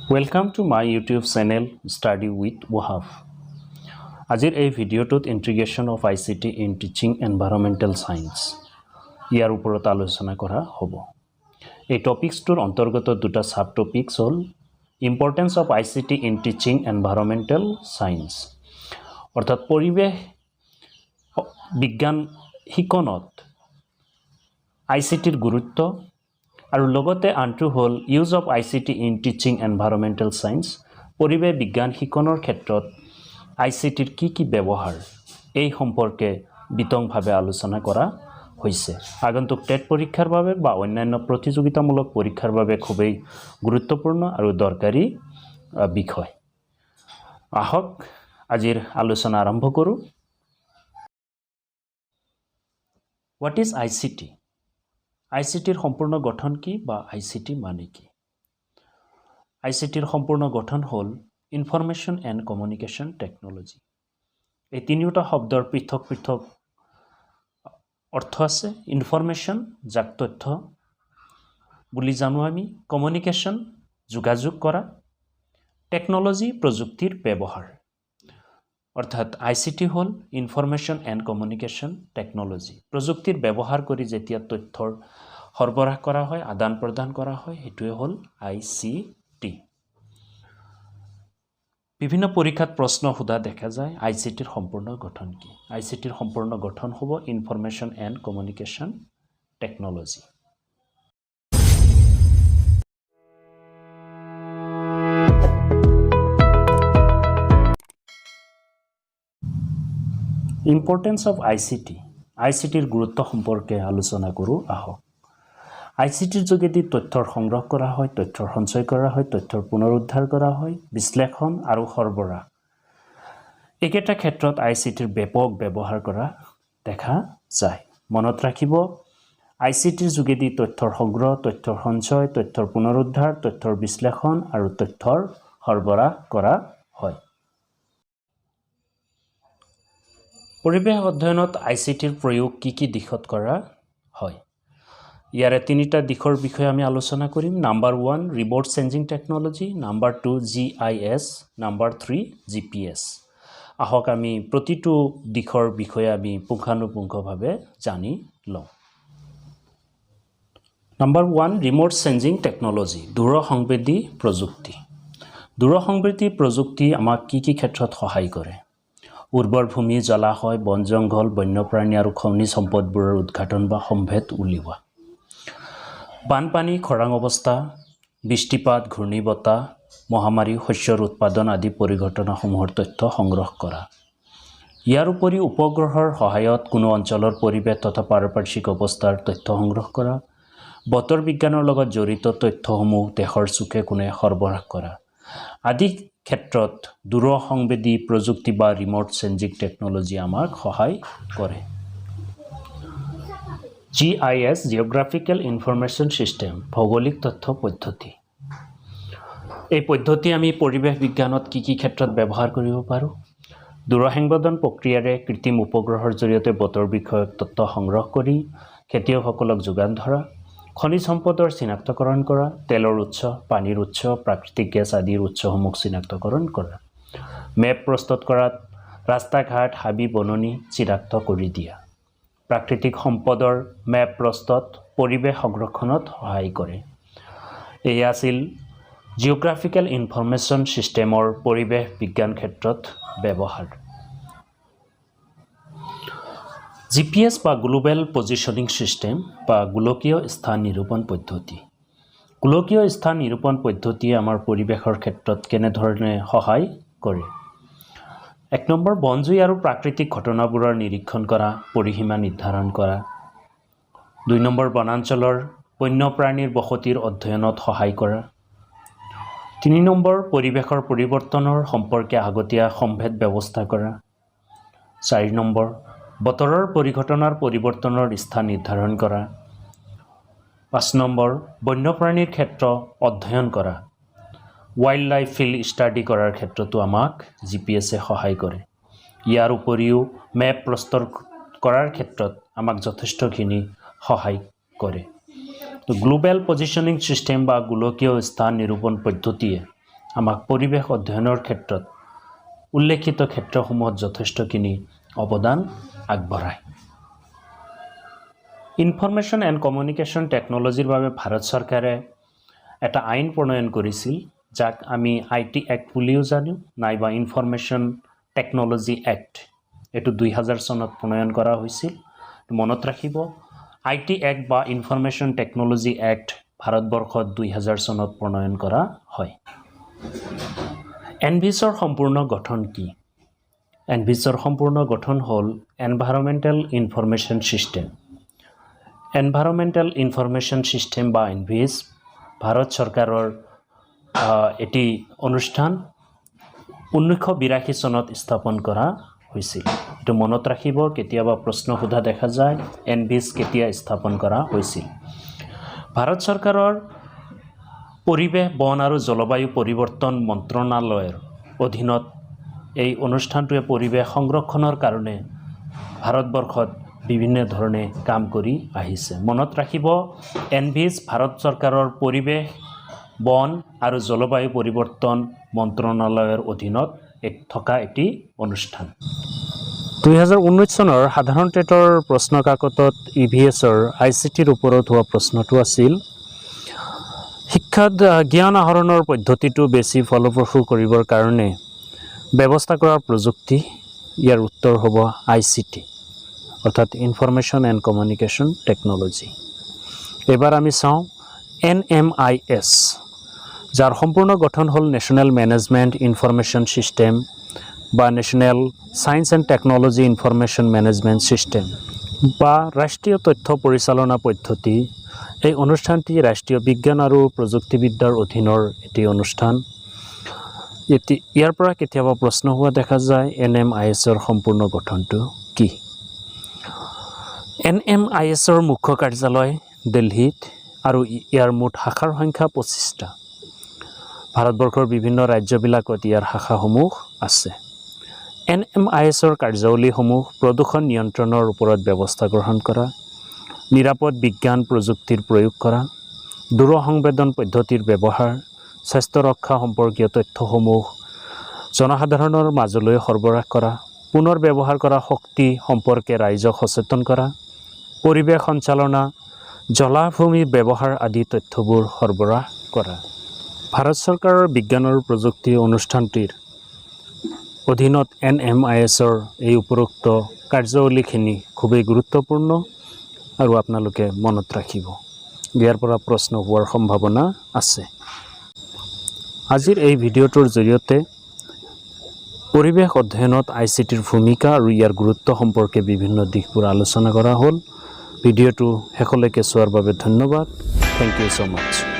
Welcome to my YouTube channel Study with Wahab. Ajir এই ভিডিওটোত integration of ICT in Teaching Environmental Science ইয়াৰ ওপৰত আলোচনা কৰা হ'ব। এই টপিকছটোৰ অন্তৰ্গত দুটা সাব টপিকছ হ'ল importance of ICT in Teaching Environmental Science অৰ্থাৎ পৰিৱেশ বিজ্ঞান শিকনত ICTৰ গুৰুত্ব আৰু লগতে আনটো হ'ল use of ICT in Teaching Environmental Science পৰিৱেশ বিজ্ঞান শিকনৰ ক্ষেত্ৰত ICTৰ কি ব্যৱহাৰ এই সম্পৰ্কে বিতংভাৱে আলোচনা কৰা হৈছে। আগন্তুক টেট পৰীক্ষাৰ বাবে বা অন্যান্য প্ৰতিযোগিতামূলক পৰীক্ষাৰ বাবে খুবেই গুৰুত্বপূৰ্ণ আৰু দৰকাৰী বিষয়। আহক আজিৰ আলোচনা আৰম্ভ কৰোঁ। What is ICT? ICTৰ সম্পূৰ্ণ গঠন কি বা ICT মানে কি? ICTৰ সম্পূৰ্ণ গঠন হ'ল ইনফৰমেশ্যন এণ্ড কমিউনিকেশ্যন টেকনলজি। এই তিনিওটা শব্দৰ পৃথক পৃথক অৰ্থ আছে। ইনফৰমেশ্যন যাক তথ্য বুলি জানো আমি, কমিউনিকেশ্যন যোগাযোগ কৰা, টেকনলজি প্ৰযুক্তিৰ ব্যৱহাৰ। অৰ্থাৎ ICT হ'ল ইনফৰমেশ্যন এণ্ড কমিউনিকেশ্যন টেকনলজি। প্ৰযুক্তিৰ ব্যৱহাৰ কৰি যেতিয়া তথ্যৰ সৰবৰাহ কৰা হয়, আদান প্ৰদান কৰা হয়, সেইটোৱে হ'ল ICT। বিভিন্ন পৰীক্ষাত প্ৰশ্ন সোধা দেখা যায় ICTৰ সম্পূৰ্ণ গঠন কি? ICTৰ সম্পূৰ্ণ গঠন হ'ব information and communication technology. Importance of ICT। ICTৰ গুৰুত্ব সম্পৰ্কে আলোচনা কৰোঁ আহক। ICTৰ যোগেদি তথ্যৰ সংগ্ৰহ কৰা হয়, তথ্যৰ সঞ্চয় কৰা হয়, তথ্যৰ পুনৰুদ্ধাৰ কৰা হয়, বিশ্লেষণ আৰু সৰবৰাহ। একেটা ক্ষেত্ৰত ICTৰ ব্যাপক ব্যৱহাৰ কৰা দেখা যায়। মনত ৰাখিব ICTৰ যোগেদি তথ্যৰ সংগ্ৰহ, তথ্যৰ সঞ্চয়, তথ্যৰ পুনৰুদ্ধাৰ, তথ্যৰ বিশ্লেষণ আৰু তথ্যৰ সৰবৰাহ কৰা হয়। পৰিৱেশ অধ্যয়নত ICTৰ প্ৰয়োগ কি দিশত কৰা হয়? ইয়াৰে তিনিটা দিশৰ বিষয়ে আমি আলোচনা কৰিম। Number 1 remote changing technology, number 2 GIS, number 3 GPS। আহক আমি প্ৰতিটো দিশৰ বিষয়ে আমি পুংখানুপুংখভাৱে জানি লওঁ। নাম্বাৰ 1 ৰিম'ট চেঞ্জিং টেকনলজি, দূৰসংবেদী প্ৰযুক্তি। দূৰসংবেদী প্ৰযুক্তি আমাক কি ক্ষেত্ৰত সহায় কৰে? উৰ্বৰ ভূমি, জলাশয়, বন জংঘল, বন্যপ্ৰাণী আৰু খনিজ সম্পদবোৰৰ উদ্ঘাটন বা সম্ভেদ উলিওৱা। বানপানী, খৰাং অৱস্থা, বৃষ্টিপাত, ঘূৰ্ণীবতাহ, মহামাৰী, শস্যৰ উৎপাদন আদি পৰিঘটনাসমূহৰ তথ্য সংগ্ৰহ কৰা। ইয়াৰ উপৰি উপগ্ৰহৰ সহায়ত কোনো অঞ্চলৰ পৰিৱেশ তথা পাৰিপাৰ্শ্বিক অৱস্থাৰ তথ্য সংগ্ৰহ কৰা। বতৰ বিজ্ঞানৰ লগত জড়িত তথ্যসমূহ দেশৰ চুকে কোণে সৰবৰাহ কৰা আদি ক্ষেত্ৰত দূৰসংবেদী প্ৰযুক্তি বা ৰিম'ট চেঞ্জিং টেকনলজি আমাক সহায় কৰে। GIS জিঅ'গ্ৰাফিকেল ইনফৰমেশ্যন ছিষ্টেম, ভৌগোলিক তথ্য পদ্ধতি। এই পদ্ধতি আমি পৰিৱেশ বিজ্ঞানত কি ক্ষেত্ৰত ব্যৱহাৰ কৰিব পাৰোঁ? দূৰসংবেদন প্ৰক্ৰিয়াৰে কৃত্ৰিম উপগ্ৰহৰ জৰিয়তে বতৰ বিষয়ক তথ্য সংগ্ৰহ কৰি খেতিয়কসকলক যোগান ধৰা, খনিজ সম্পদৰ চিনাক্তকৰণ কৰা, তেলৰ উৎস, পানীৰ উৎস, প্ৰাকৃতিক গেছ আদিৰ উৎসসমূহ চিনাক্তকৰণ কৰা, মেপ প্ৰস্তুত কৰাত ৰাস্তা ঘাট, হাবি বননি চিনাক্ত কৰি দিয়া। প্ৰাকৃতিক সম্পদৰ মেপ প্ৰস্তুত পৰিৱেশ সংৰক্ষণত সহায় কৰে। এয়া আছিল জিঅ'গ্ৰাফিকেল ইনফৰমেশ্যন ছিষ্টেমৰ পৰিৱেশ বিজ্ঞান ক্ষেত্ৰত ব্যৱহাৰ। GPS বা গ্লোবেল পজিশ্যনিং ছিষ্টেম বা গোলকীয় স্থান নিৰূপণ পদ্ধতি। গোলকীয় স্থান নিৰূপণ পদ্ধতিয়ে আমাৰ পৰিৱেশৰ ক্ষেত্ৰত কেনেধৰণে সহায় কৰে? 1 নম্বৰ বনজুই আৰু প্ৰাকৃতিক ঘটনাবোৰৰ নিৰীক্ষণ কৰা, পৰিসীমা নিৰ্ধাৰণ কৰা। 2 নম্বৰ বনাঞ্চলৰ বন্যপ্ৰাণীৰ বসতিৰ অধ্যয়নত সহায় কৰা। 3 নম্বৰ পৰিৱেশৰ পৰিৱৰ্তনৰ সম্পৰ্কে আগতীয়া সম্ভেদ ব্যৱস্থা কৰা। 4 নম্বৰ বতৰৰ পৰিঘটনাৰ পৰিৱৰ্তনৰ স্থান নিৰ্ধাৰণ কৰা। 5 নম্বৰ বন্যপ্ৰাণীৰ ক্ষেত্ৰ অধ্যয়ন কৰা। ৱাইল্ড লাইফ ফিল্ড ষ্টাডি কৰাৰ ক্ষেত্ৰতো আমাক GPSে সহায় কৰে। ইয়াৰ উপৰিও মেপ প্ৰস্তুত কৰাৰ ক্ষেত্ৰত আমাক যথেষ্টখিনি সহায় কৰে। তো গ্লোবেল পজিশ্যনিং ছিষ্টেম বা গোলকীয় স্থান নিৰূপণ পদ্ধতিয়ে আমাক পৰিৱেশ অধ্যয়নৰ ক্ষেত্ৰত উল্লেখিত ক্ষেত্ৰসমূহত যথেষ্টখিনি অৱদান আগবঢ়ায়। ইনফৰমেশ্যন এণ্ড কমিউনিকেশ্যন টেকন'লজিৰ বাবে ভাৰত চৰকাৰে এটা আইন প্ৰণয়ন কৰিছিল, যাক আমি IT এক্ট বুলিও জানো, নাইবা ইনফৰমেশ্যন টেকন'লজি এক্ট। এইটো 2000 চনত প্ৰণয়ন কৰা হৈছিল। মনত ৰাখিব, IT এক্ট বা ইনফৰমেশ্যন টেকন'লজি এক্ট ভাৰতবৰ্ষত 2000 চনত প্ৰণয়ন কৰা হয়। এনভিছৰ সম্পূৰ্ণ গঠন কি? এনভিছৰ সম্পূৰ্ণ গঠন হ'ল environmental information system. Environmental information system বা এনভিছ ভাৰত চৰকাৰৰ এটি অনুষ্ঠান 1982 চনত স্থাপন কৰা হৈছিল। এইটো মনত ৰাখিব, কেতিয়াবা প্ৰশ্ন সোধা দেখা যায়, এনভিছ কেতিয়া স্থাপন কৰা হৈছিল। ভাৰত চৰকাৰৰ পৰিৱেশ, বন আৰু জলবায়ু পৰিৱৰ্তন মন্ত্ৰণালয়ৰ অধীনত এই অনুষ্ঠানটোৱে পৰিৱেশ সংৰক্ষণৰ কাৰণে ভাৰতবৰ্ষত বিভিন্ন ধৰণে কাম কৰি আহিছে। মনত ৰাখিব, এনভিছ ভাৰত চৰকাৰৰ পৰিৱেশ, বন আৰু জলবায়ু পৰিৱৰ্তন মন্ত্ৰণালয়ৰ অধীনত থকা এটি অনুষ্ঠান। 2019 চনৰ সাধাৰণ টেটৰ প্ৰশ্ন কাকতত EVSৰ ICTৰ ওপৰত হোৱা প্ৰশ্নটো আছিল, শিক্ষাত জ্ঞান আহৰণৰ পদ্ধতিটো বেছি ফলপ্ৰসূ কৰিবৰ কাৰণে ব্যৱস্থা কৰা প্ৰযুক্তি। ইয়াৰ উত্তৰ হ'ব ICT, অৰ্থাৎ ইনফৰমেশ্যন এণ্ড কমিউনিকেশ্যন টেকন'লজি। এবাৰ আমি চাওঁ NMIS, যাৰ সম্পূৰ্ণ গঠন হ'ল নেশ্যনেল মেনেজমেণ্ট ইনফৰমেশ্যন ছিষ্টেম বা national science and technology information management system বা ৰাষ্ট্ৰীয় তথ্য পৰিচালনা পদ্ধতি। এই অনুষ্ঠানটি ৰাষ্ট্ৰীয় বিজ্ঞান আৰু প্ৰযুক্তিবিদ্যাৰ অধীনৰ এটি অনুষ্ঠান। ইয়াৰ পৰা কেতিয়াবা প্ৰশ্ন হোৱা দেখা যায়, NMISৰ সম্পূৰ্ণ গঠনটো কি? NMISৰ মুখ্য কাৰ্যালয় দিল্লীত আৰু ইয়াৰ মুঠ শাখাৰ সংখ্যা 25টা। ভাৰতবৰ্ষৰ বিভিন্ন ৰাজ্যবিলাকত ইয়াৰ শাখাসমূহ আছে। NMISৰ কাৰ্যাৱলীসমূহ প্ৰদূষণ নিয়ন্ত্ৰণৰ ওপৰত ব্যৱস্থা গ্ৰহণ কৰা, নিৰাপদ বিজ্ঞান প্ৰযুক্তিৰ প্ৰয়োগ কৰা, দূৰসংবেদন পদ্ধতিৰ ব্যৱহাৰ, স্বাস্থ্য ৰক্ষা সম্পৰ্কীয় তথ্যসমূহ জনসাধাৰণৰ মাজলৈ সৰবৰাহ কৰা, পুনৰ ব্যৱহাৰ কৰা শক্তি সম্পৰ্কে ৰাইজক সচেতন কৰা, পৰিৱেশ সঞ্চালনা, জলাভূমি ব্যৱহাৰ আদি তথ্যবোৰ সৰবৰাহ কৰা। ভাৰত চৰকাৰৰ বিজ্ঞান আৰু প্ৰযুক্তি অনুষ্ঠানটিৰ অধীনত NMISৰ এই উপৰোক্ত কাৰ্যাৱলীখিনি খুবেই গুৰুত্বপূৰ্ণ আৰু আপোনালোকে মনত ৰাখিব। ইয়াৰ পৰা প্ৰশ্ন হোৱাৰ সম্ভাৱনা আছে। আজিৰ এই ভিডিঅ'টোৰ জৰিয়তে পৰিৱেশ অধ্যয়নত ICTৰ ভূমিকা আৰু ইয়াৰ গুৰুত্ব সম্পৰ্কে বিভিন্ন দিশবোৰ আলোচনা কৰা হ'ল। ভিডিঅ'টো শেষলৈকে চোৱাৰ বাবে ধন্যবাদ। Thank you so' much.